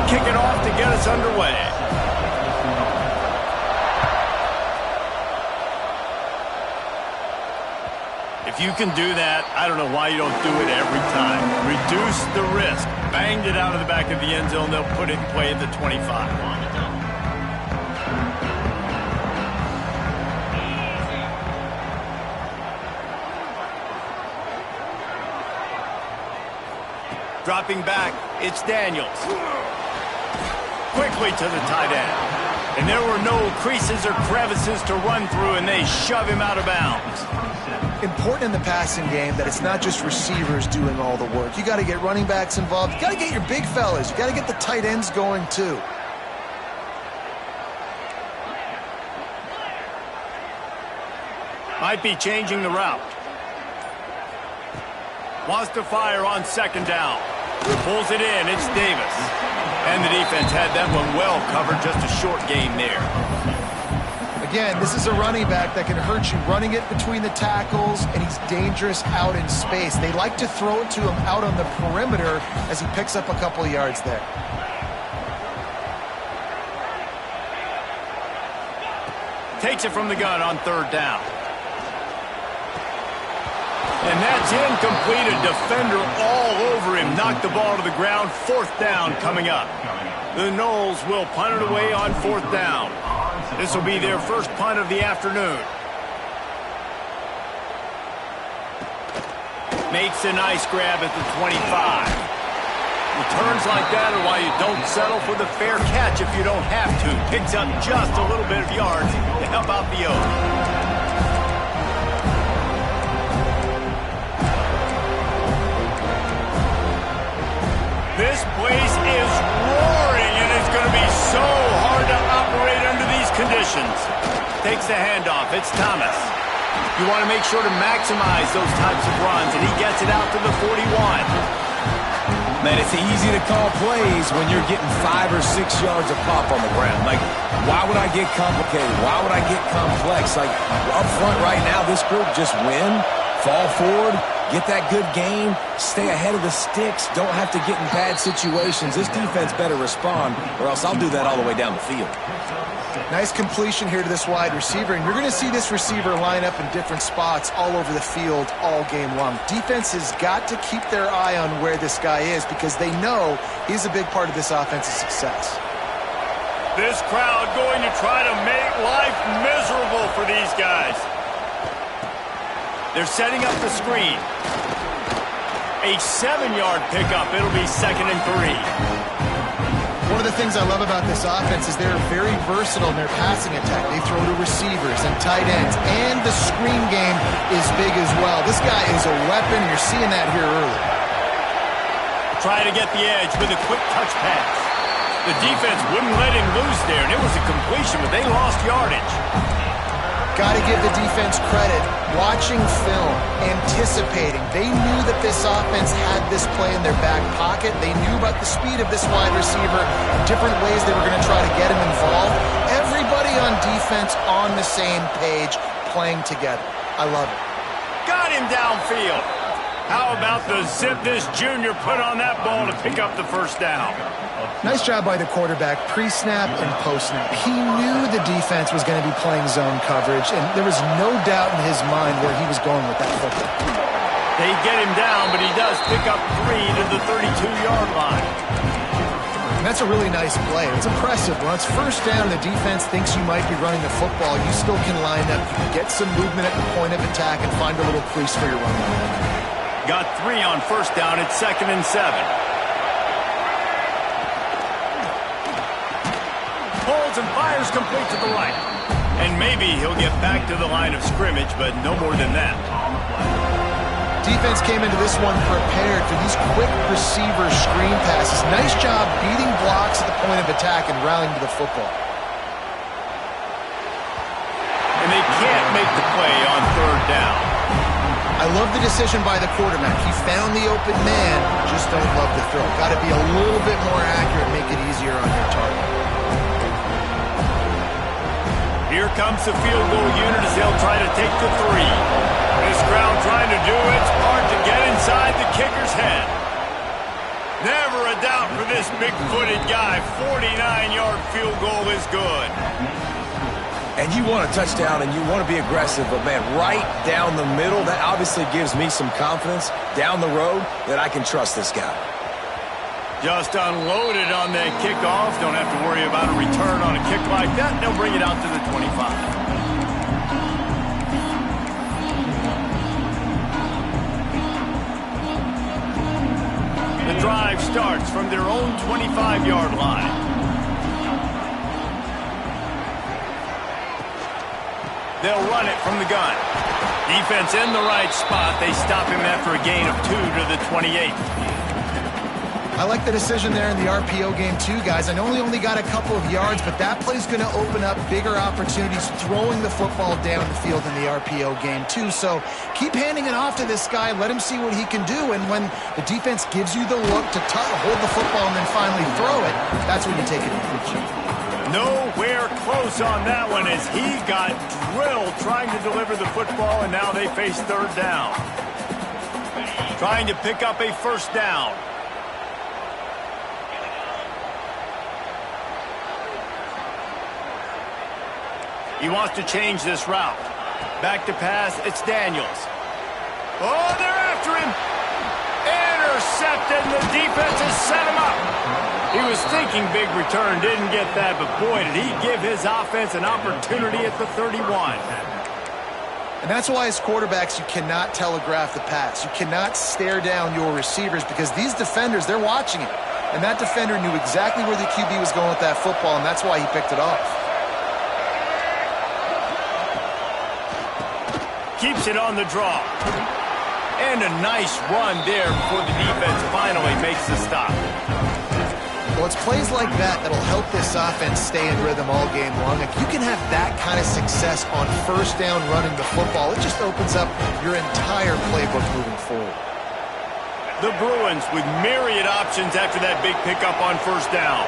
kick it off to get us underway. If you can do that, I don't know why you don't do it every time. Reduce the risk. Banged it out of the back of the end zone. They'll put it in play at the 25. Dropping back, it's Daniels. Quickly to the tight end. And there were no creases or crevices to run through, and they shove him out of bounds. Important in the passing game that it's not just receivers doing all the work. You got to get running backs involved. You got to get your big fellas. You got to get the tight ends going too. Might be changing the route. Wants to fire on second down. Pulls it in. It's Davis. And the defense had that one well covered. Just a short gain there. Again, this is a running back that can hurt you running it between the tackles, and he's dangerous out in space. They like to throw it to him out on the perimeter as he picks up a couple of yards there. Takes it from the gun on third down. And that's incomplete. A defender all over him. Knocked the ball to the ground. Fourth down coming up. The Noles will punt it away on fourth down. This will be their first punt of the afternoon. Makes a nice grab at the 25. Returns like that are why you don't settle for the fair catch if you don't have to. Picks up just a little bit of yards to help out the O's. This place is roaring, and it's going to be so hard to operate under these conditions. Takes the handoff. It's Thomas. You want to make sure to maximize those types of runs, and he gets it out to the 41. Man, it's easy to call plays when you're getting 5 or 6 yards of pop on the ground. Like, why would I get complicated? Why would I get complex? Like, up front right now, this group just win, fall forward, get that good gain, stay ahead of the sticks, don't have to get in bad situations. This defense better respond, or else I'll do that all the way down the field. Nice completion here to this wide receiver, and you're going to see this receiver line up in different spots all over the field all game long. Defense has got to keep their eye on where this guy is because they know he's a big part of this offense's success. This crowd going to try to make life miserable for these guys. They're setting up the screen. A 7-yard pickup. It'll be 2nd and 3. One of the things I love about this offense is they're very versatile in their passing attack. They throw to receivers and tight ends, and the screen game is big as well. This guy is a weapon. You're seeing that here early. Try to get the edge with a quick touch pass. The defense wouldn't let him loose there, and it was a completion, but they lost yardage. Got to give the defense credit. Watching film, anticipating. They knew that this offense had this play in their back pocket. They knew about the speed of this wide receiver and different ways they were going to try to get him involved. Everybody on defense on the same page, playing together. I love it. Got him downfield. How about the zip this junior put on that ball to pick up the first down? Nice job by the quarterback, pre-snap and post-snap. He knew the defense was going to be playing zone coverage, and there was no doubt in his mind where he was going with that football. They get him down, but he does pick up 3 to the 32-yard line. And that's a really nice play. It's impressive. When it's first down and the defense thinks you might be running the football, you still can line up, get some movement at the point of attack, and find a little crease for your running back. Got 3 on first down. It's 2nd and 7. Pulls and fires complete to the right. And maybe he'll get back to the line of scrimmage, but no more than that. Defense came into this one prepared for these quick receiver screen passes. Nice job beating blocks at the point of attack and rallying to the football. And they can't make the play on third down. I love the decision by the quarterback. He found the open man, just don't love the throw. Got to be a little bit more accurate, make it easier on your target. Here comes the field goal unit as they'll try to take the 3. This crowd trying to do its part to get inside the kicker's head. Never a doubt for this big-footed guy. 49-yard field goal is good. And you want a touchdown and you want to be aggressive, but, man, right down the middle, that obviously gives me some confidence down the road that I can trust this guy. Just unloaded on that kickoff. Don't have to worry about a return on a kick like that. They'll bring it out to the 25. The drive starts from their own 25-yard line. They'll run it from the gun. Defense in the right spot. They stop him after a gain of 2 to the 28. I like the decision there in the RPO game too, guys. I know he only got a couple of yards, but that play's going to open up bigger opportunities throwing the football down the field in the RPO game too. So keep handing it off to this guy. Let him see what he can do. And when the defense gives you the look to hold the football and then finally throw it, that's when you take advantage. Nowhere close on that one as he got drilled trying to deliver the football, and now they face third down. Trying to pick up a first down. He wants to change this route. Back to pass, it's Daniels. Oh, they're after him. Intercepted, and the defense has set him up. He was thinking big return, didn't get that, but boy, did he give his offense an opportunity at the 31. And that's why as quarterbacks, you cannot telegraph the pass. You cannot stare down your receivers because these defenders, they're watching it. And that defender knew exactly where the QB was going with that football, and that's why he picked it off. Keeps it on the draw. And a nice run there before the defense finally makes the stop. Well, it's plays like that that'll help this offense stay in rhythm all game long. If you can have that kind of success on first down running the football, it just opens up your entire playbook moving forward. The Bruins with myriad options after that big pickup on first down.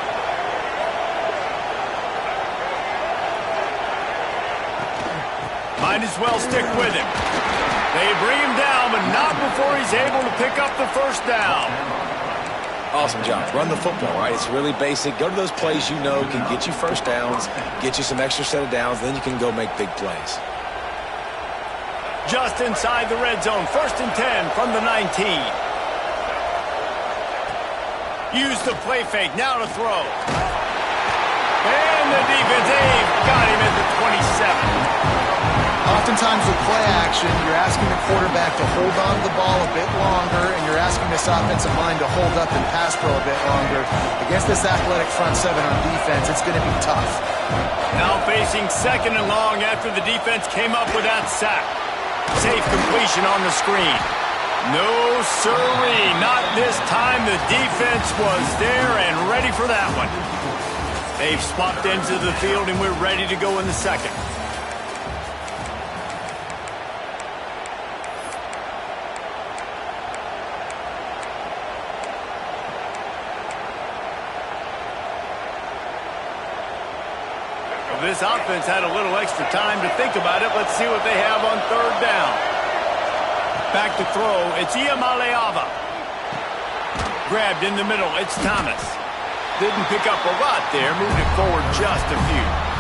Might as well stick with him. They bring him down, but not before he's able to pick up the first down. Awesome job. Run the football, right? It's really basic. Go to those plays you know can get you first downs, get you some extra set of downs, then you can go make big plays. Just inside the red zone. 1st and 10 from the 19. Use the play fake. Now to throw. And the defense, got him at the 27. Oftentimes with play action, you're asking the quarterback to hold on to the ball a bit longer, and you're asking this offensive line to hold up and pass pro a bit longer. Against this athletic front seven on defense, it's going to be tough. Now facing 2nd and long after the defense came up with that sack. Safe completion on the screen. No sirree, not this time. The defense was there and ready for that one. They've swapped ends of the field, and we're ready to go in the second. This offense had a little extra time to think about it. Let's see what they have on third down. Back to throw. It's Iamaleava. Grabbed in the middle. It's Thomas. Didn't pick up a lot there. Moved it forward just a few.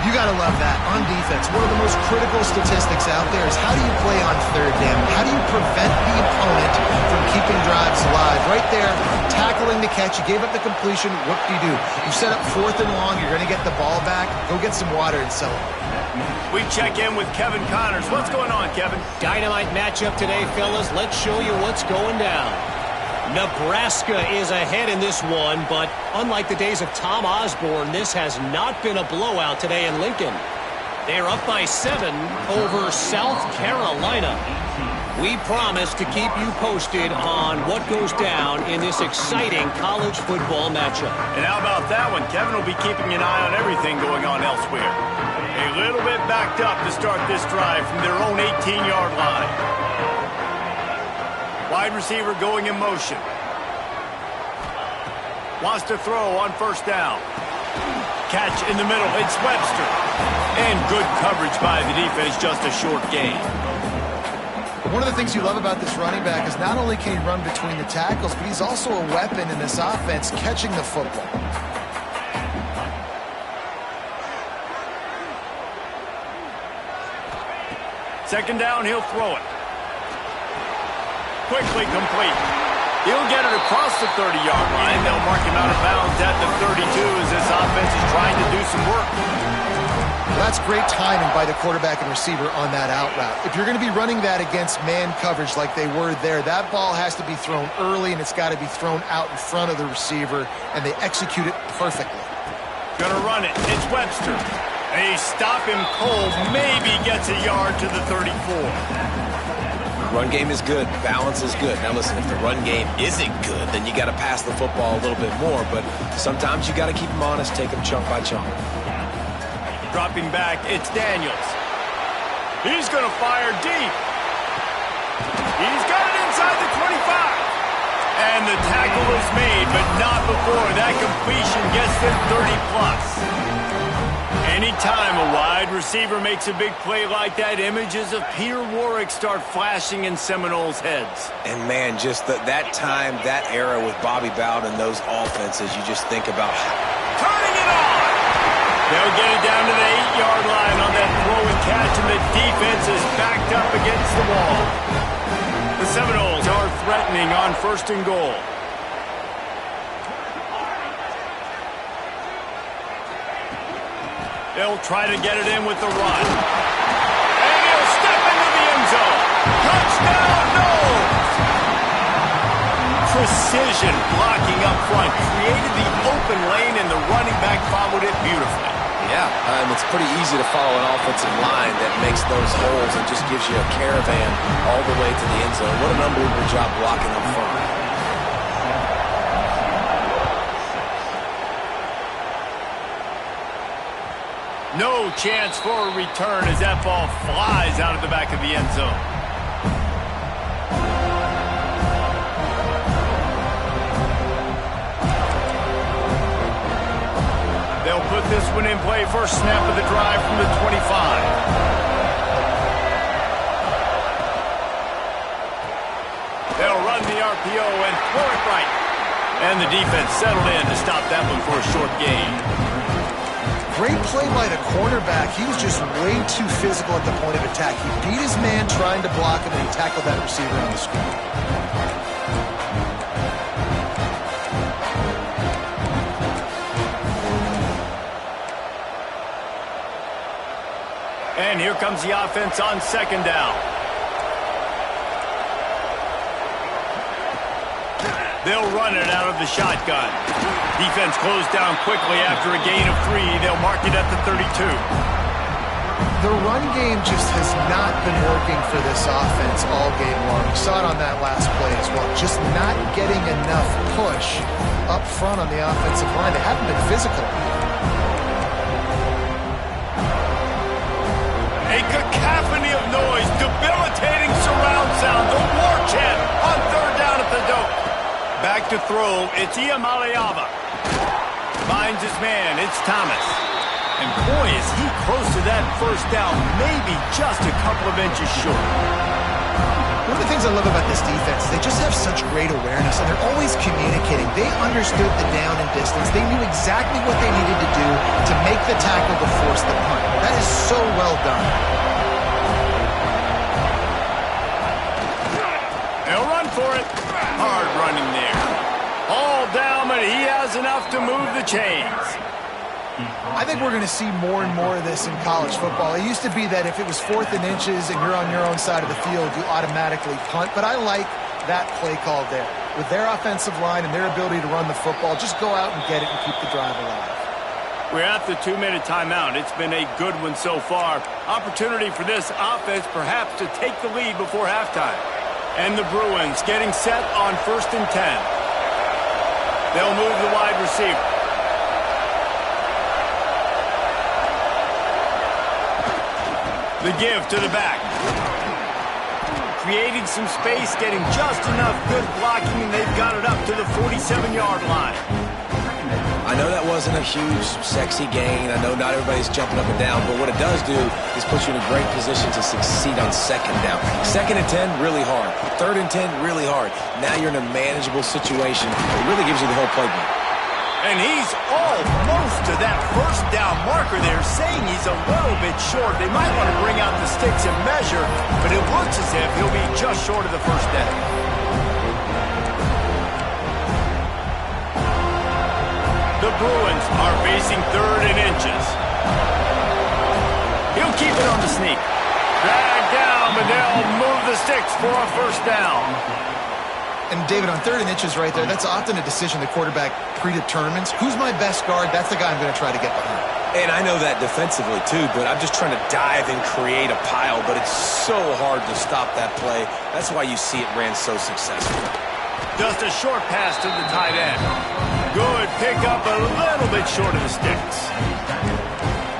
You got to love that on defense. One of the most critical statistics out there is how do you play on third down? How do you prevent the opponent from keeping drives alive? Right there, tackling the catch. You gave up the completion. What do? You set up 4th and long. You're going to get the ball back. Go get some water and celebrate. We check in with Kevin Connors. What's going on, Kevin? Dynamite matchup today, fellas. Let's show you what's going down. Nebraska is ahead in this one, but unlike the days of Tom Osborne, this has not been a blowout today in Lincoln. They're up by 7 over South Carolina. We promise to keep you posted on what goes down in this exciting college football matchup. And how about that one? Kevin will be keeping an eye on everything going on elsewhere. A little bit backed up to start this drive from their own 18-yard line. Wide receiver going in motion. Wants to throw on first down. Catch in the middle. It's Webster. And good coverage by the defense. Just a short gain. One of the things you love about this running back is not only can he run between the tackles, but he's also a weapon in this offense catching the football. Second down, he'll throw it. Quickly complete. He'll get it across the 30-yard line. They'll mark him out of bounds at the 32 as this offense is trying to do some work. Well, that's great timing by the quarterback and receiver on that out route. If you're going to be running that against man coverage like they were there, that ball has to be thrown early, and it's got to be thrown out in front of the receiver, and they execute it perfectly. Gonna run it. It's Webster. They stop him cold. Maybe gets a yard to the 34. Run game is good. Balance is good. Now listen, if the run game isn't good, then you got to pass the football a little bit more. But sometimes you got to keep them honest, take them chunk by chunk. Dropping back, it's Daniels. He's going to fire deep. He's got it inside the 25. And the tackle is made, but not before that completion gets them 30+. Anytime a wide receiver makes a big play like that, images of Peter Warrick start flashing in Seminoles' heads. And, man, just that time, that era with Bobby Bowden and those offenses, you just think about turning it on. They'll get it down to the 8-yard line on that throw and catch, and the defense is backed up against the wall. The Seminoles are threatening on 1st and goal. They'll try to get it in with the run. And he'll step into the end zone. Touchdown, Knowles! Precision blocking up front. Created the open lane, and the running back followed it beautifully. Yeah, and it's pretty easy to follow an offensive line that makes those holes and just gives you a caravan all the way to the end zone. What an unbelievable job blocking up front. No chance for a return as that ball flies out of the back of the end zone. They'll put this one in play. First snap of the drive from the 25. They'll run the RPO and throw it right. And the defense settled in to stop that one for a short gain. Great play by the cornerback. He was just way too physical at the point of attack. He beat his man trying to block him, and he tackled that receiver on the screen. And here comes the offense on 2nd down. They'll run it out of the shotgun. Defense closed down quickly after a gain of 3. They'll mark it at the 32. The run game just has not been working for this offense all game long. We saw it on that last play as well. Just not getting enough push up front on the offensive line. They haven't been physical. A cacophony of noise, debilitating surround sound, the war chant on 3rd down at the dope. Back to throw, it's Iamaleava. Finds his man, it's Thomas. And boy, is he close to that 1st down, maybe just a couple of inches short. One of the things I love about this defense, they just have such great awareness, and they're always communicating. They understood the down and distance. They knew exactly what they needed to do to make the tackle to force the punt. That is so well done. They'll run for it. Hard running there. All down, but he has enough to move the chains. I think we're going to see more and more of this in college football. It used to be that if it was 4th and inches and you're on your own side of the field, you automatically punt. But I like that play call there. With their offensive line and their ability to run the football, just go out and get it and keep the drive alive. We're at the 2-minute timeout. It's been a good one so far. Opportunity for this offense perhaps to take the lead before halftime. And the Bruins getting set on 1st and 10. They'll move the wide receiver. The give to the back. Creating some space, getting just enough good blocking, and they've got it up to the 47-yard line. I know that wasn't a huge, sexy gain. I know not everybody's jumping up and down, but what it does do is put you in a great position to succeed on second down. 2nd and 10, really hard. 3rd and 10, really hard. Now you're in a manageable situation. It really gives you the whole playbook. And he's almost to that first down marker there, saying he's a little bit short. They might want to bring out the sticks and measure, but it looks as if he'll be just short of the first down. The Bruins are facing 3rd and inches. He'll keep it on the sneak. Drag down, but they'll move the sticks for a first down. And David, on 3rd and inches right there, that's often a decision the quarterback predetermines. Who's my best guard? That's the guy I'm going to try to get behind. And I know that defensively, too, but I'm just trying to dive and create a pile, but it's so hard to stop that play. That's why you see it ran so successful. Just a short pass to the tight end. Good pickup, a little bit short of the sticks.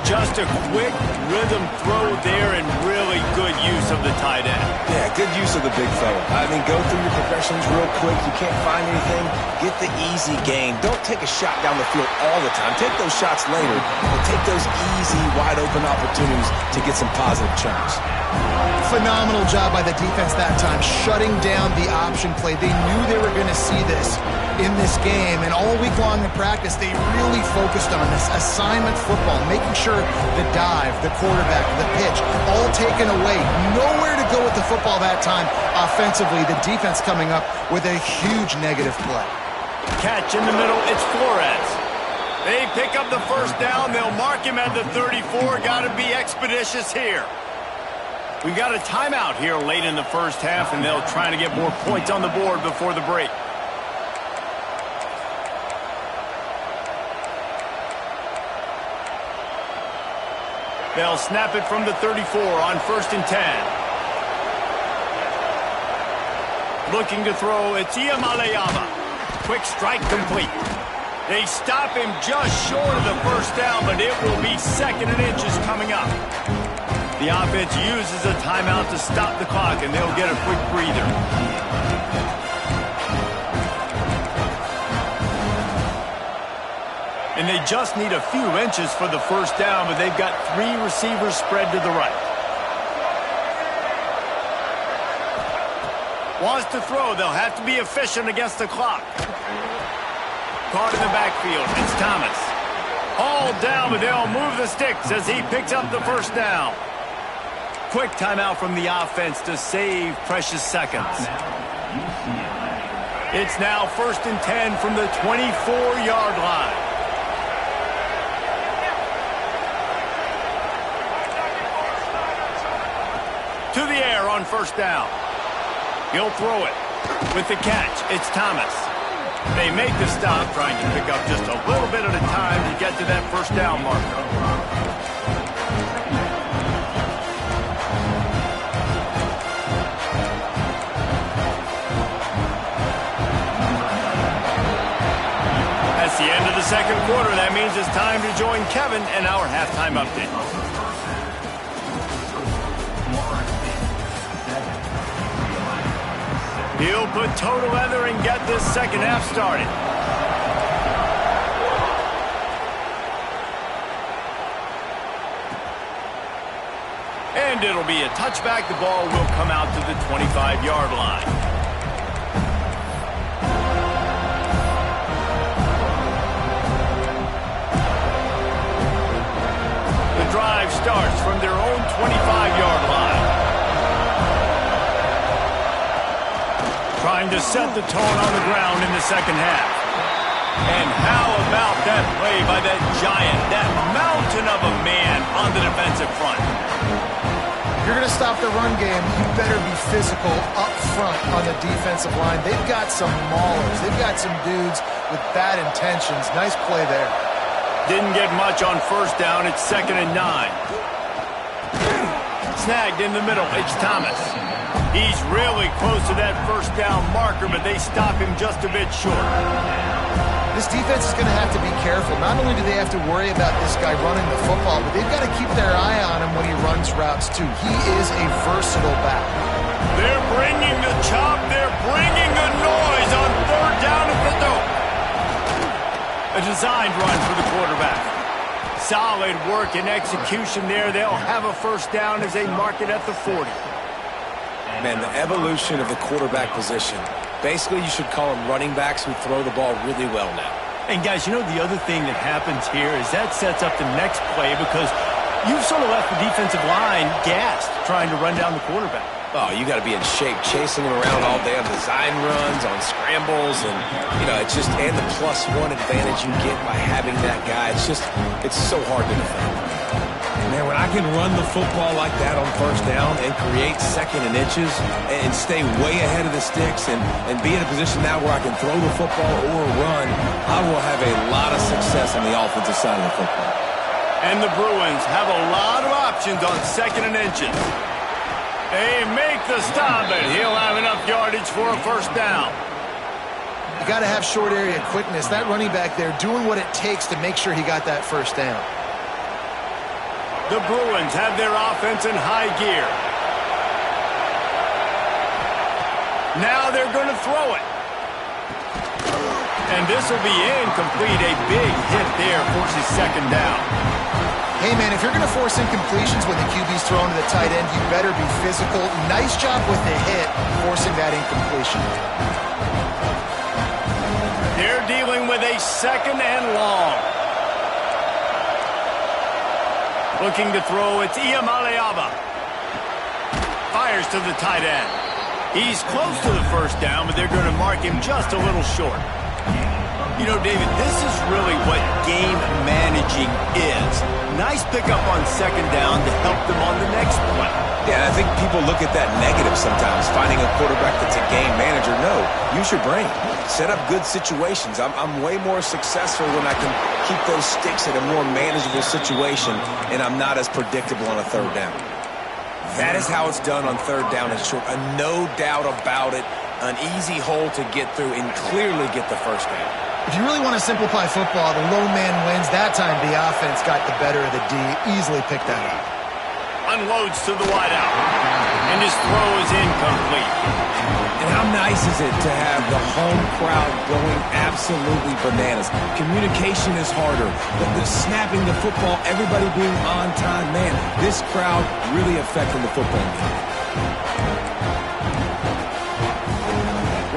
Just a quick rhythm throw there and really good use of the tight end. Yeah, good use of the big fella. I mean, go through your progressions real quick. You can't find anything. Get the easy gain. Don't take a shot down the field all the time. Take those shots later, but take those easy, wide-open opportunities to get some positive chunks. Phenomenal job by the defense that time, shutting down the option play. They knew they were going to see this in this game, and all week long in practice, they really focused on this assignment football, making sure the dive, the quarterback, the pitch, all taken away. Nowhere to go with the football that time offensively. The defense coming up with a huge negative play. Catch in the middle, it's Flores. They pick up the first down. They'll mark him at the 34. Got to be expeditious here. We got a timeout here late in the first half, and they'll try to get more points on the board before the break. They'll snap it from the 34 on 1st and 10. Looking to throw, it's Iamaleava. Quick strike complete. They stop him just short of the first down, but it will be 2nd and inches coming up. The offense uses a timeout to stop the clock, and they'll get a quick breather. And they just need a few inches for the first down, but they've got 3 receivers spread to the right. Wants to throw. They'll have to be efficient against the clock. Caught in the backfield. It's Thomas. Hauled down, but they'll move the sticks as he picks up the first down. Quick timeout from the offense to save precious seconds. It's now 1st and 10 from the 24-yard line. To the air on first down. He'll throw it. With the catch, it's Thomas. They make the stop, trying to pick up just a little bit at a time to get to that first down marker. That's the end of the second quarter. That means it's time to join Kevin and our halftime update. He'll put total leather and get this second half started. And it'll be a touchback. The ball will come out to the 25-yard line. The drive starts from their own 25-yard line. Trying to set the tone on the ground in the second half. And how about that play by that giant, that mountain of a man on the defensive front? If you're going to stop the run game, you better be physical up front on the defensive line. They've got some maulers. They've got some dudes with bad intentions. Nice play there. Didn't get much on first down. It's 2nd and 9. Snagged in the middle. It's Thomas. He's really close to that first down marker, but they stop him just a bit short. This defense is going to have to be careful. Not only do they have to worry about this guy running the football, but they've got to keep their eye on him when he runs routes, too. He is a versatile back. They're bringing the chop. They're bringing the noise on 3rd down at the dope. A designed run for the quarterback. Solid work and execution there. They'll have a first down as they mark it at the 40. Man, the evolution of the quarterback position. Basically, you should call them running backs who throw the ball really well now. And guys, you know the other thing that happens here is that sets up the next play because you've sort of left the defensive line gassed trying to run down the quarterback. Oh, you got to be in shape, chasing him around all day on design runs, on scrambles, and, you know, it's just, and the +1 advantage you get by having that guy. It's so hard to defend. Man, when I can run the football like that on first down and create second and inches and stay way ahead of the sticks and be in a position now where I can throw the football or run, I will have a lot of success on the offensive side of the football. And the Bruins have a lot of options on second and inches. They make the stop, and he'll have enough yardage for a first down. You got to have short area quickness. That running back there doing what it takes to make sure he got that first down. The Bruins have their offense in high gear. Now they're going to throw it. And this will be incomplete. A big hit there forces second down. Hey, man, if you're going to force incompletions when the QB's thrown to the tight end, you better be physical. Nice job with the hit, forcing that incompletion. They're dealing with a second and long. Looking to throw, it's Iamaleava. Fires to the tight end. He's close to the first down, but they're going to mark him just a little short. You know, David, this is really what game managing is. Nice pickup on second down to help them on the next play. Yeah, I think people look at that negative sometimes, finding a quarterback that's a game manager. No, use your brain. Set up good situations. I'm way more successful when I can keep those sticks at a more manageable situation, and I'm not as predictable on a third down. That is how it's done on third down and short. No doubt about it. An easy hole to get through and clearly get the first down. If you really want to simplify football, the lone man wins. That time the offense got the better of the D. Easily picked that up. Unloads to the wideout. And his throw is incomplete. And how nice is it to have the home crowd going absolutely bananas? Communication is harder. The snapping the football, everybody being on time. Man, this crowd really affecting the football game.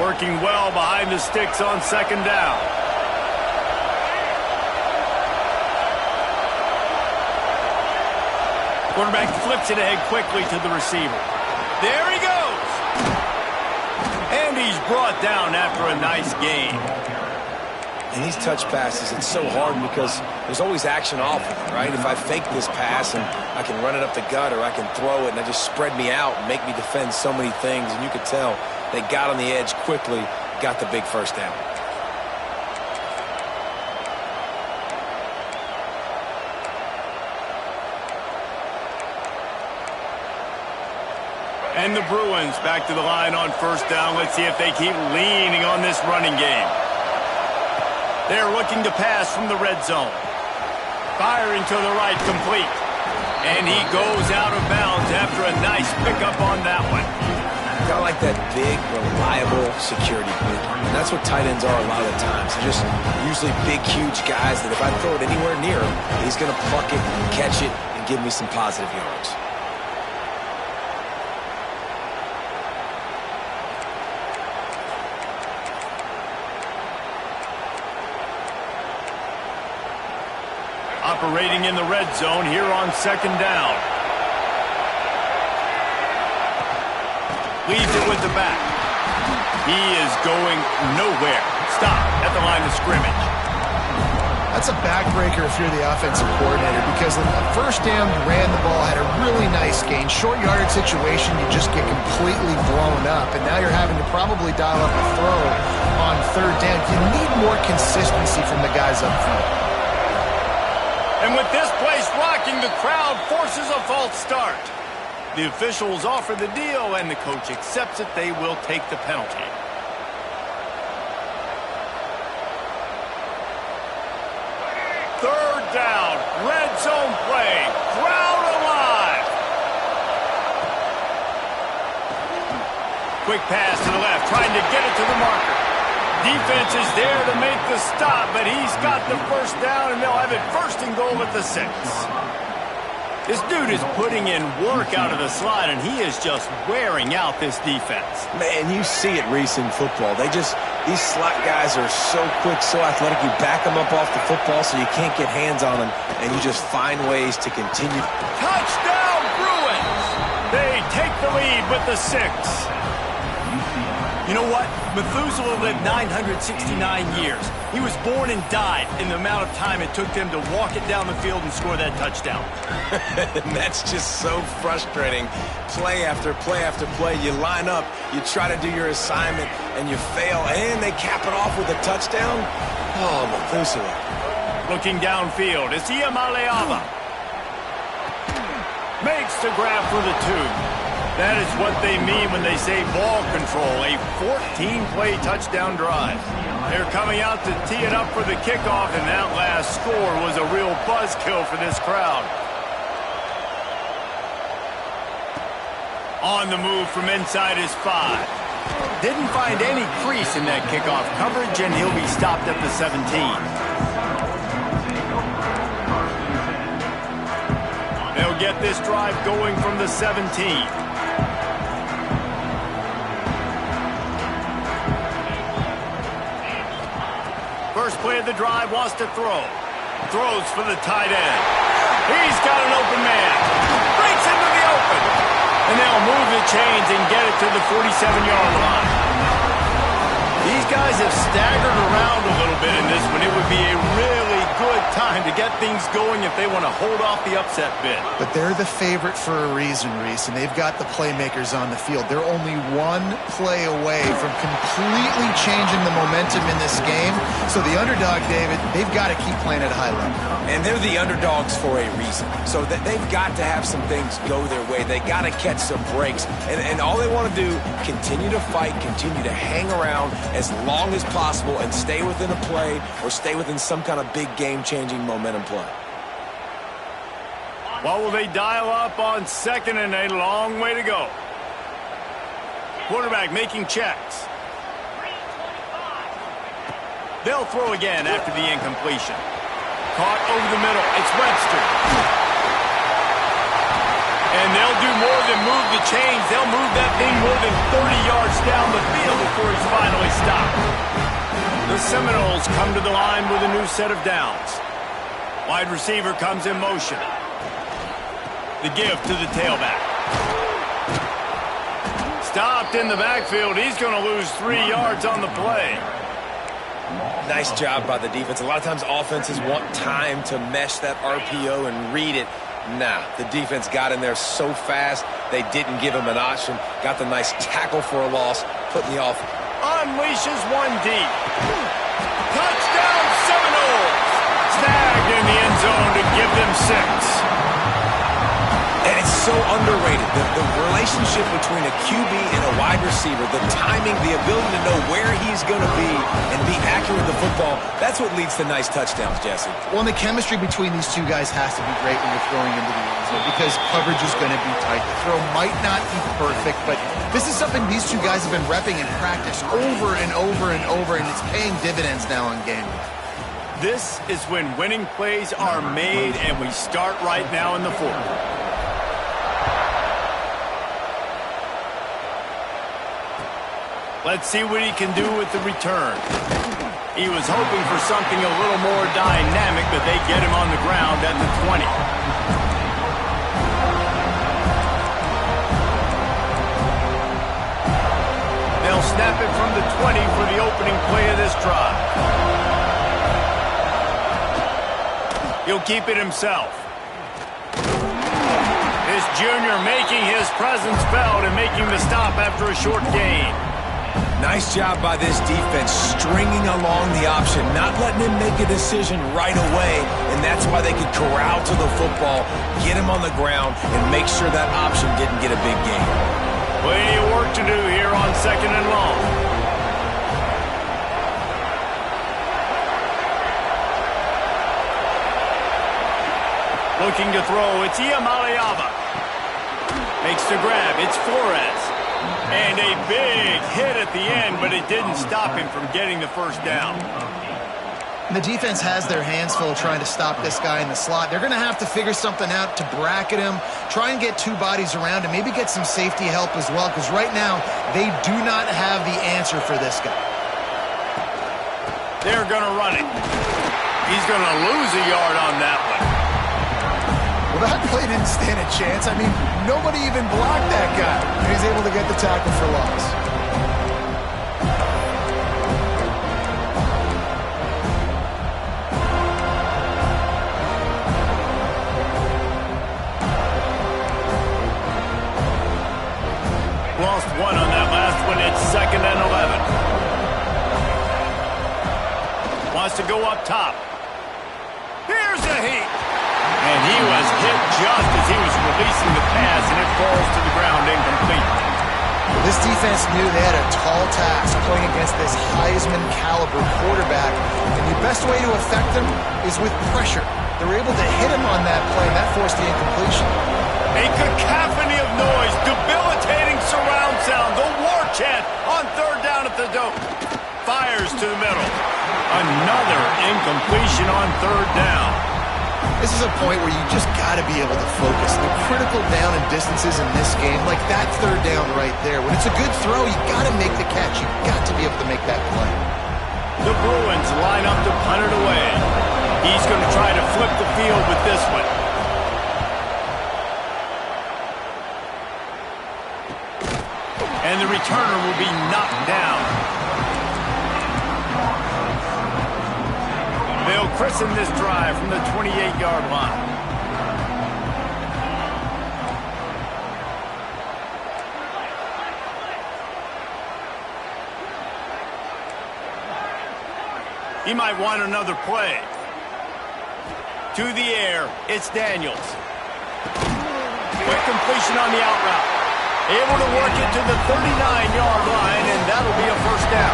Working well behind the sticks on second down. Quarterback flips it ahead quickly to the receiver. There he goes. And he's brought down after a nice gain. And these touch passes, it's so hard because there's always action off of it, right? If I fake this pass and I can run it up the gut or I can throw it and it just spread me out and make me defend so many things. And you could tell they got on the edge quickly, got the big first down. And the Bruins back to the line on first down. Let's see if they keep leaning on this running game. They're looking to pass from the red zone. Firing to the right, complete. And he goes out of bounds after a nice pickup on that one. Got like that big, reliable security blanket. And that's what tight ends are a lot of the times. They're just usually big, huge guys that if I throw it anywhere near him, he's going to pluck it, catch it, and give me some positive yards. Operating in the red zone here on second down. Leads it with the back. He is going nowhere. Stop at the line of scrimmage. That's a backbreaker if you're the offensive coordinator because in the first down you ran the ball, had a really nice gain. Short yardage situation, you just get completely blown up. And now you're having to probably dial up a throw on third down. You need more consistency from the guys up front. And with this place rocking, the crowd forces a false start. The officials offer the deal, and the coach accepts it. They will take the penalty. Third down, red zone play, crowd alive. Quick pass to the left, trying to get it to the marker. Defense is there to make the stop, but he's got the first down, and they'll have it 1st and goal at the 6. This dude is putting in work out of the slot, and he is just wearing out this defense. Man, you see it, Reese, in football. These slot guys are so quick, so athletic. You back them up off the football so you can't get hands on them, and you just find ways to continue. Touchdown, Bruins! They take the lead with the 6. You know what? Methuselah lived 969 years. He was born and died in the amount of time it took them to walk it down the field and score that touchdown. And that's just so frustrating. Play after play after play. You line up, you try to do your assignment, and you fail, and they cap it off with a touchdown? Oh, Methuselah. Looking downfield, it's Iamaleava. Makes the grab for the 2. That is what they mean when they say ball control, a 14-play touchdown drive. They're coming out to tee it up for the kickoff, and that last score was a real buzzkill for this crowd. On the move from inside his 5. Didn't find any crease in that kickoff coverage, and he'll be stopped at the 17. They'll get this drive going from the 17. First play of the drive, wants to throw. Throws for the tight end. He's got an open man. Breaks into the open. And they'll move the chains and get it to the 47-yard line. These guys have staggered around a little bit in this one. It would be a really good time to get things going if they want to hold off the upset bid. But they're the favorite for a reason, Reese, and they've got the playmakers on the field. They're only one play away from completely changing the momentum in this game. So the underdog, David, they've got to keep playing at a high level. And they're the underdogs for a reason. So that they've got to have some things go their way. They got to catch some breaks. And all they want to do, continue to fight, continue to hang around as long as possible and stay within a play or stay within some kind of big game-changing momentum play. What will they dial up on 2nd and a long way to go? Quarterback making checks. They'll throw again after the incompletion. Caught over the middle. It's Webster. And they'll do more than move the chains. They'll move that thing more than 30 yards down the field before he's finally stopped. The Seminoles come to the line with a new set of downs. Wide receiver comes in motion. The give to the tailback. Stopped in the backfield. He's going to lose 3 yards on the play. Nice job by the defense. A lot of times offenses want time to mesh that RPO and read it. Nah, the defense got in there so fast, they didn't give him an option. Got the nice tackle for a loss, putting the off. Unleashes one deep. Touchdown Seminoles! Snagged in the end zone to give them 6. And it's so underrated. The relationship between a QB and a wide receiver, the timing, the ability to know where he's going to be and be accurate with the football, that's what leads to nice touchdowns, Jesse. Well, and the chemistry between these two guys has to be great when you're throwing into the end zone because coverage is going to be tight. The throw might not be perfect, but this is something these two guys have been repping in practice over and over and over, and it's paying dividends now in game. This is when winning plays are made, and we start right now in the 4th. Let's see what he can do with the return. He was hoping for something a little more dynamic, but they get him on the ground at the 20. They'll snap it from the 20 for the opening play of this drive. He'll keep it himself. This junior making his presence felt and making the stop after a short gain. Nice job by this defense, stringing along the option, not letting him make a decision right away, and that's why they could corral to the football, get him on the ground, and make sure that option didn't get a big gain. Plenty of work to do here on 2nd and long. Looking to throw, it's Iamaleava. Makes the grab, it's Flores. And a big hit at the end, but it didn't stop him from getting the first down. And the defense has their hands full trying to stop this guy in the slot. They're going to have to figure something out to bracket him, try and get two bodies around him, maybe get some safety help as well, because right now they do not have the answer for this guy. They're going to run it. He's going to lose a yard on that one. Well, that play didn't stand a chance. I mean, nobody even blocked that guy. And he's able to get the tackle for loss. Lost one on that last one. It's 2nd and 11. Wants to go up top. Here's a heat. And he was hit just as he was releasing the pass, and it falls to the ground incomplete. Well, this defense knew they had a tall task playing against this Heisman-caliber quarterback, and the best way to affect them is with pressure. They were able to hit him on that play, and that forced the incompletion. A cacophony of noise, debilitating surround sound, the war chant on 3rd down at the dope. Fires to the middle. Another incompletion on 3rd down. This is a point where you just got to be able to focus. The critical down and distances in this game, like that 3rd down right there. When it's a good throw, you got to make the catch. You got to be able to make that play. The Bruins line up to punt it away. He's going to try to flip the field with this one. And the returner will be knocked down. They'll christen this drive from the 28-yard line. He might want another play. To the air, it's Daniels. Quick completion on the out route. Able to work it to the 39-yard line, and that'll be a first down.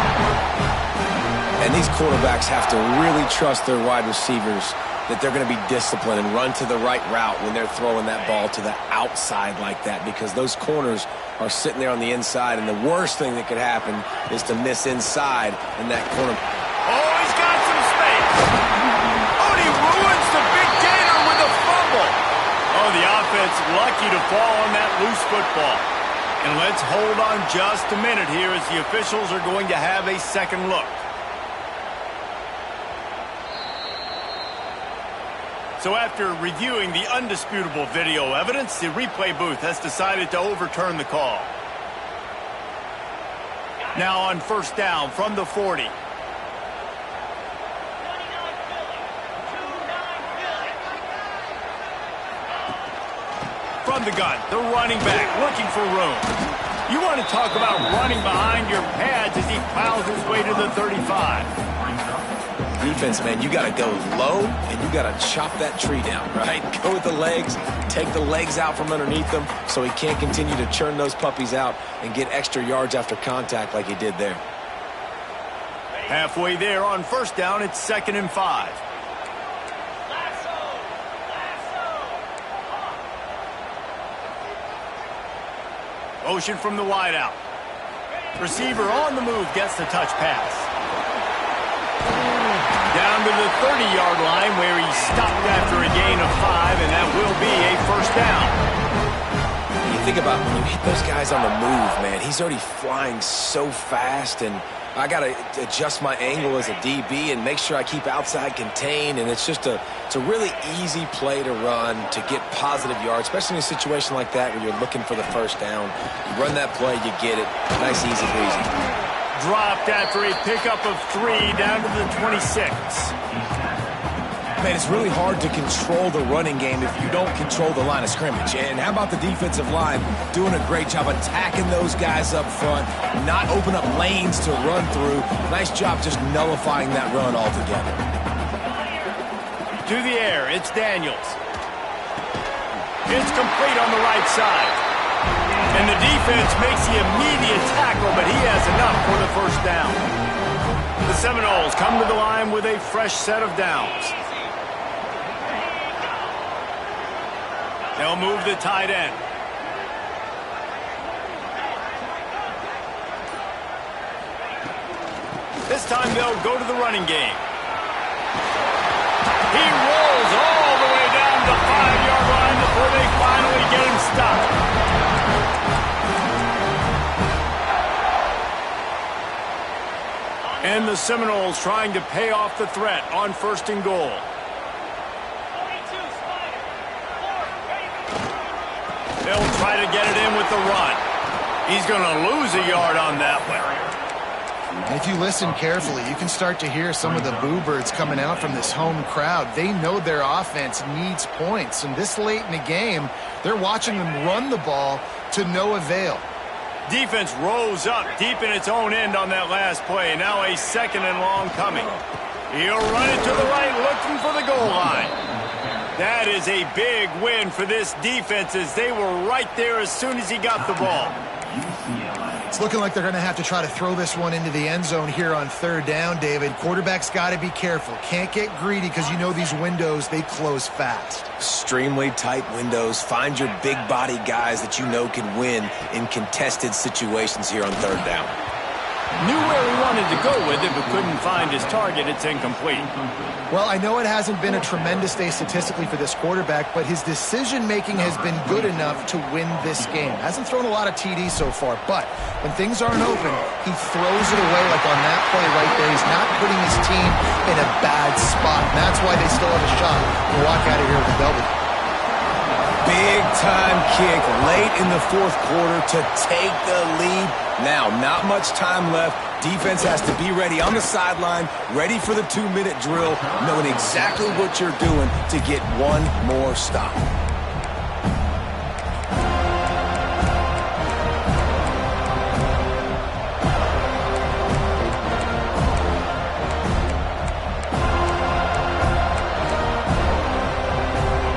And these quarterbacks have to really trust their wide receivers that they're going to be disciplined and run to the right route when they're throwing that ball to the outside like that, because those corners are sitting there on the inside, and the worst thing that could happen is to miss inside in that corner. Oh, he's got some space. Oh, and he ruins the big gainer with a fumble. Oh, the offense lucky to fall on that loose football. And let's hold on just a minute here as the officials are going to have a second look. So after reviewing the undisputable video evidence, the replay booth has decided to overturn the call. Now on 1st down from the 40. From the gun, the running back looking for room. You want to talk about running behind your pads as he plows his way to the 35. Defense, man, you got to go low, and you got to chop that tree down, right? Go with the legs, take the legs out from underneath them so he can't continue to churn those puppies out and get extra yards after contact like he did there. Halfway there on 1st down, it's 2nd and 5. Motion from the wideout. Receiver on the move gets the touch pass. Down to the 30-yard line where he stopped after a gain of 5, and that will be a first down. You think about when you hit those guys on the move, man, he's already flying so fast, and I got to adjust my angle as a DB and make sure I keep outside contained, and it's just it's a really easy play to run to get positive yards, especially in a situation like that where you're looking for the first down. You run that play, you get it. Nice, easy breezy. Dropped after a pickup of 3 down to the 26. Man, it's really hard to control the running game if you don't control the line of scrimmage. And how about the defensive line doing a great job attacking those guys up front, not open up lanes to run through. Nice job just nullifying that run altogether. To the air, it's Daniels. It's complete on the right side. And the defense makes the immediate tackle, but he has enough for the first down. The Seminoles come to the line with a fresh set of downs. They'll move the tight end. This time they'll go to the running game. He rolls all the way down the 5-yard line before they finally get him stopped. And the Seminoles trying to pay off the threat on 1st and goal. They'll try to get it in with the run. He's going to lose a yard on that one. And if you listen carefully, you can start to hear some of the boo birds coming out from this home crowd. They know their offense needs points. And this late in the game, they're watching them run the ball to no avail. Defense rose up deep in its own end on that last play. Now a 2nd and long coming. He'll run it to the right, looking for the goal line. That is a big win for this defense as they were right there as soon as he got the ball. It's looking like they're going to have to try to throw this one into the end zone here on 3rd down, David. Quarterback's got to be careful. Can't get greedy because you know these windows, they close fast. Extremely tight windows. Find your big body guys that you know can win in contested situations here on 3rd down. Knew where he wanted to go with it, but couldn't find his target. It's incomplete. Well, I know it hasn't been a tremendous day statistically for this quarterback, but his decision-making has been good enough to win this game. Hasn't thrown a lot of TDs so far, but when things aren't open, he throws it away like on that play right there. He's not putting his team in a bad spot, and that's why they still have a shot to walk out of here with a W. Big-time kick late in the 4th quarter to take the lead. Now, not much time left. Defense has to be ready on the sideline, ready for the 2-minute drill, knowing exactly what you're doing to get one more stop.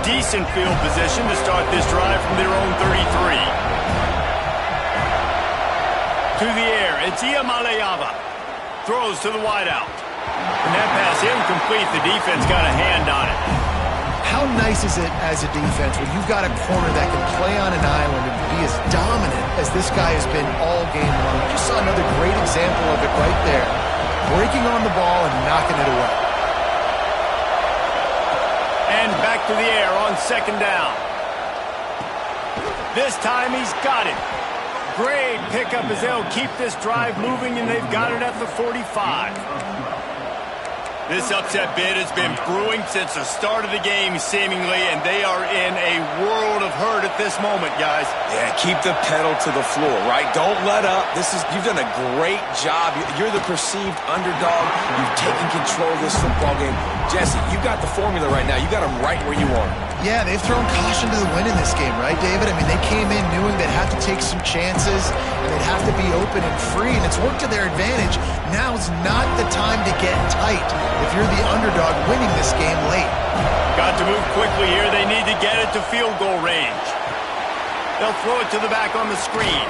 Decent field position to start this drive from their own 33. To the air, it's Iamaleava. Throws to the wideout. And that pass incomplete. The defense got a hand on it. How nice is it as a defense when you've got a corner that can play on an island and be as dominant as this guy has been all game long? You just saw another great example of it right there. Breaking on the ball and knocking it away. And back to the air on 2nd down. This time he's got it. Great pickup as they'll keep this drive moving, and they've got it at the 45. This upset bid has been brewing since the start of the game, seemingly, and they are in a world of hurt at this moment, guys. Yeah, keep the pedal to the floor, right? Don't let up. You've done a great job. You're the perceived underdog. You've taken control of this football game. Jesse, you got the formula right now. You got them right where you want them. Yeah, they've thrown caution to the wind in this game, right, David? I mean, they came in knowing they'd have to take some chances, and they'd have to be open and free, and it's worked to their advantage. Now's not the time to get tight if you're the underdog winning this game late. Got to move quickly here. They need to get it to field goal range. They'll throw it to the back on the screen.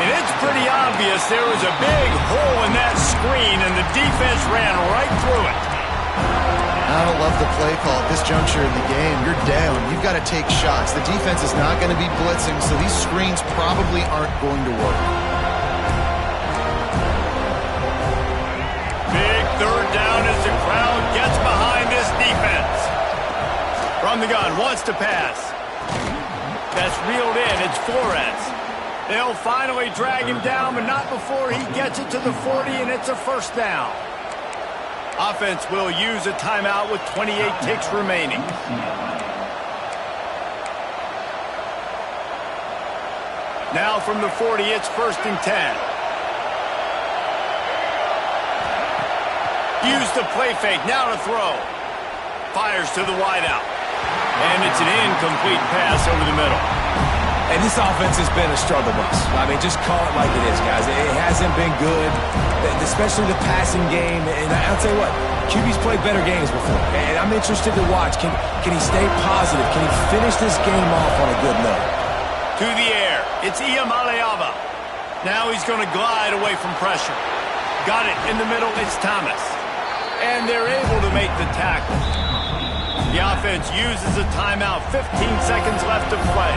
And it's pretty obvious there was a big hole in that screen, and the defense ran right through it. I don't love the play call at this juncture in the game. You're down. You've got to take shots. The defense is not going to be blitzing, so these screens probably aren't going to work. Big 3rd down as the crowd gets behind this defense. From the gun, wants to pass. That's reeled in. It's Flores. They'll finally drag him down, but not before he gets it to the 40, and it's a 1st down. Offense will use a timeout with 28 ticks remaining. Now from the 40, it's 1st and 10. Use the play fake, now to throw. Fires to the wideout. And it's an incomplete pass over the middle. And this offense has been a struggle bus. I mean, just call it like it is, guys. It hasn't been good, especially the passing game. And I'll tell you what, QB's played better games before. And I'm interested to watch. Can he stay positive? Can he finish this game off on a good note? To the air. It's Iamaleava. Now he's going to glide away from pressure. Got it in the middle. It's Thomas. And they're able to make the tackle. The offense uses a timeout. 15 seconds left to play.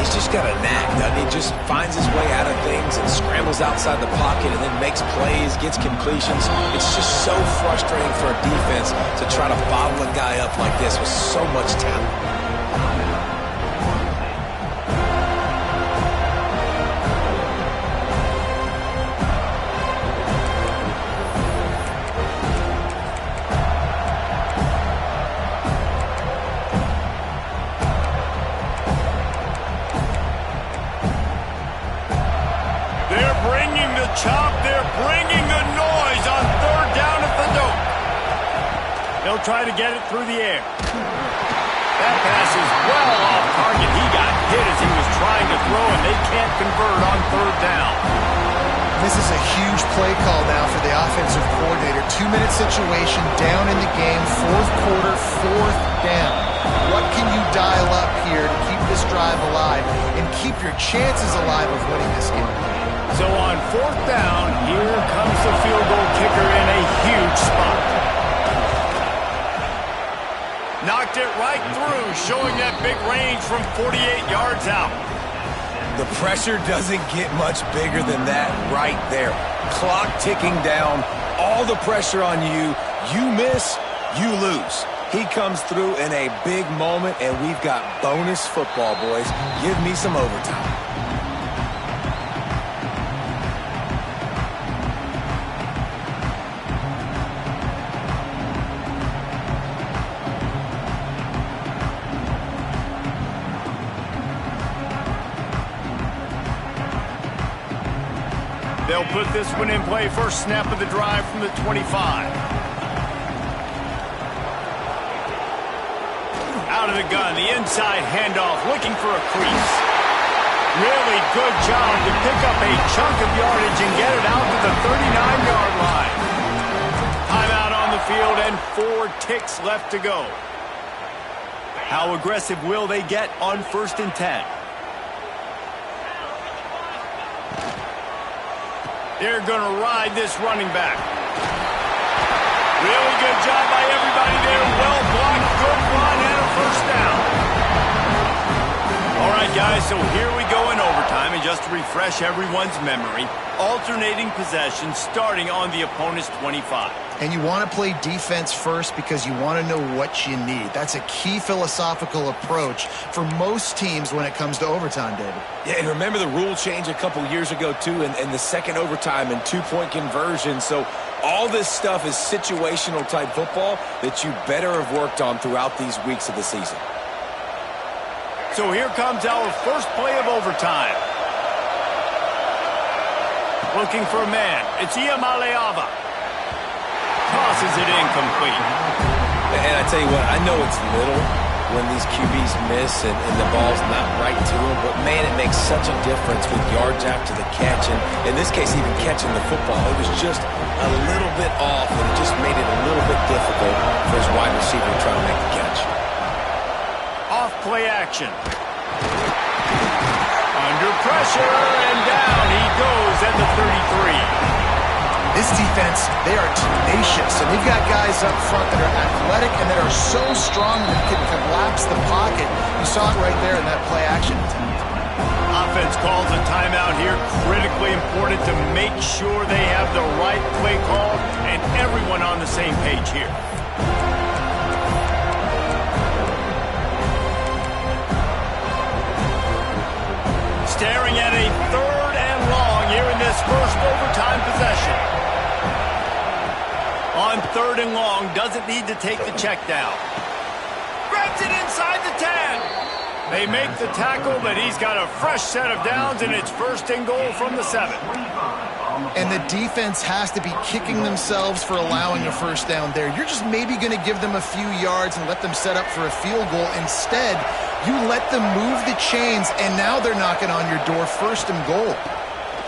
he's just got a knack, doesn't he? Just finds his way out of things and scrambles outside the pocket and then makes plays, gets completions. It's just so frustrating for a defense to try to bottle a guy up like this with so much talent. Chop, they're bringing the noise on third down at the dope. They'll try to get it through the air. That pass is well off target. He got hit as he was trying to throw, and they can't convert on third down. This is a huge play call now for the offensive coordinator. 2-minute situation, down in the game, fourth quarter, fourth down. What can you dial up here to keep this drive alive and keep your chances alive of winning this game? So on fourth down, here comes the field goal kicker in a huge spot. Knocked it right through, showing that big range from 48 yards out. The pressure doesn't get much bigger than that right there. Clock ticking down, all the pressure on you. You miss, you lose. He comes through in a big moment, and we've got bonus football, boys. Give me some overtime. They'll put this one in play. First snap of the drive from the 25. Out of the gun, the inside handoff, looking for a crease. Really good job to pick up a chunk of yardage and get it out to the 39-yard line. Timeout on the field and 4 ticks left to go. How aggressive will they get on 1st and 10? They're going to ride this running back. Really good job by everybody there. Well blocked, good run, and a first down. All right, guys, so here we go in overtime. And just to refresh everyone's memory, alternating possession starting on the opponent's 25. And you want to play defense first because you want to know what you need. That's a key philosophical approach for most teams when it comes to overtime, David. Yeah, and remember the rule change a couple years ago, too, and the second overtime and 2-point conversion. So all this stuff is situational type football that you better have worked on throughout these weeks of the season. So here comes our first play of overtime. Looking for a man. It's Iamaleava. Tosses it incomplete. And I tell you what, I know it's little when these QBs miss and the ball's not right to them, but man, it makes such a difference with yards after the catch, and in this case, even catching the football. It was just a little bit off, and it just made it a little bit difficult for his wide receiver to try to make the catch. Off play action. Under pressure, and down he goes at the 33. This defense, they are tenacious, and they've got guys up front that are athletic and that are so strong that can collapse the pocket. You saw it right there in that play action attempt. Offense calls a timeout here. Critically important to make sure they have the right play call and everyone on the same page here. Staring at a 3rd and long here in this first overtime possession. On 3rd and long, doesn't need to take the check down. Grabs it inside the 10. They make the tackle, but he's got a fresh set of downs, and it's 1st and goal from the 7. And the defense has to be kicking themselves for allowing a first down there. You're just maybe going to give them a few yards and let them set up for a field goal. Instead, you let them move the chains, and now they're knocking on your door, 1st and goal.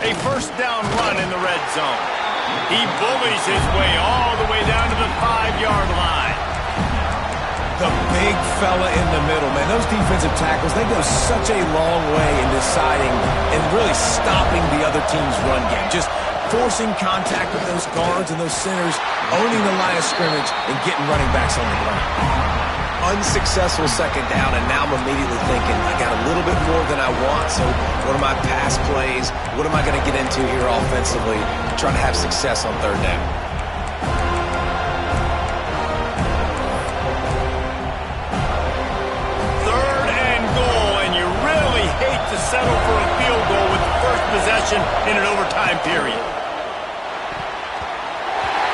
A first down run in the red zone. He bullies his way all the way down to the 5-yard line. The big fella in the middle, man. Those defensive tackles, they go such a long way in deciding and really stopping the other team's run game. Just forcing contact with those guards and those centers, owning the line of scrimmage, and getting running backs on the ground. unsuccessful second down, and now I'm immediately thinking, I got a little bit more than I want, so what are my pass plays? What am I going to get into here offensively to try to have success on third down? Third and goal, and you really hate to settle for a field goal with the first possession in an overtime period.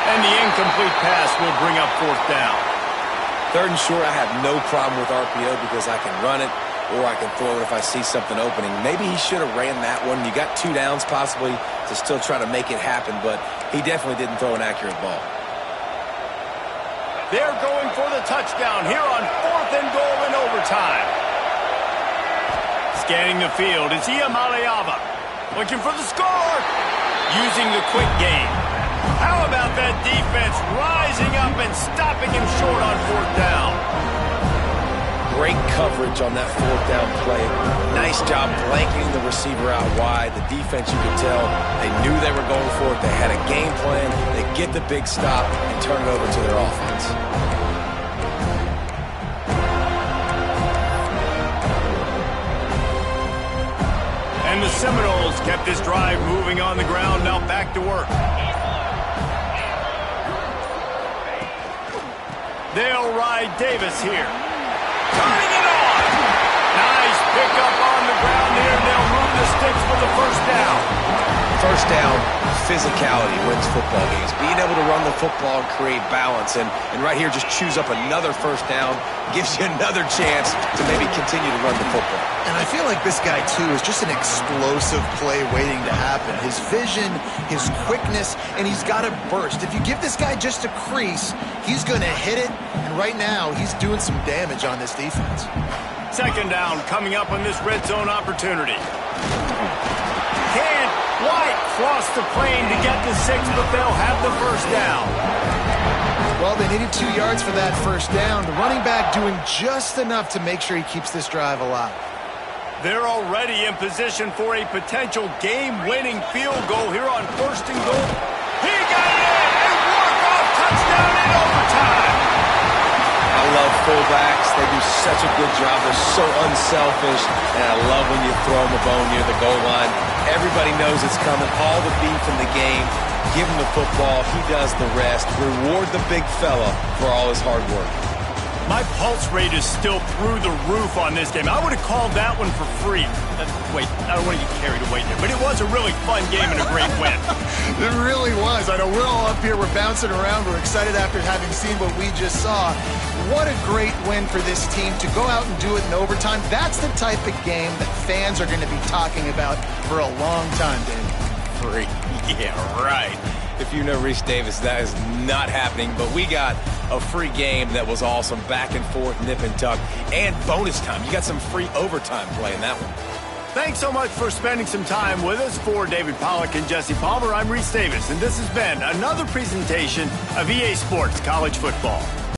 And the incomplete pass will bring up fourth down. Third and short, I have no problem with RPO because I can run it or I can throw it if I see something opening. Maybe he should have ran that one. You got 2 downs possibly to still try to make it happen, but he definitely didn't throw an accurate ball. They're going for the touchdown here on fourth and goal in overtime. Scanning the field, it's Iamaleava. Looking for the score. Using the quick game. How about that defense rising up and stopping him short on fourth down? Great coverage on that fourth down play. Nice job blanketing the receiver out wide. The defense, you could tell, they knew they were going for it. They had a game plan. They get the big stop and turn it over to their offense. And the Seminoles kept this drive moving on the ground. Now back to work. They'll ride Davis here. Turning it on. Nice pickup on the ground here. They'll move the sticks for the first down. First down, physicality wins football games. Being able to run the football and create balance. And right here, just choose up another first down. Gives you another chance to maybe continue to run the football. And I feel like this guy, too, is just an explosive play waiting to happen. His vision, his quickness, and he's got a burst. If you give this guy just a crease, he's going to hit it. And right now, he's doing some damage on this defense. Second down coming up on this red zone opportunity. Can White cross the plane to get the 6, but they'll have the first down. Well, they needed 2 yards for that first down. The running back doing just enough to make sure he keeps this drive alive. They're already in position for a potential game-winning field goal here on first and goal. He got it in! A walk-off touchdown in overtime! I love fullbacks. They do such a good job. They're so unselfish, and I love when you throw them a bone near the goal line. Everybody knows it's coming. All the beef in the game. Give him the football. He does the rest. Reward the big fella for all his hard work. My pulse rate is still through the roof on this game. I would have called that one for free. Wait, I don't want to get carried away here, but it was a really fun game and a great win. It really was. I know we're all up here. We're bouncing around. We're excited after having seen what we just saw. What a great win for this team to go out and do it in overtime. That's the type of game that fans are going to be talking about for a long time, Dave. Free. Yeah, right. If you know Reese Davis, that is not happening. But we got a free game that was awesome. Back and forth, nip and tuck, and bonus time. You got some free overtime play in that one. Thanks so much for spending some time with us. For David Pollack and Jesse Palmer, I'm Reese Davis, and this has been another presentation of EA Sports College Football.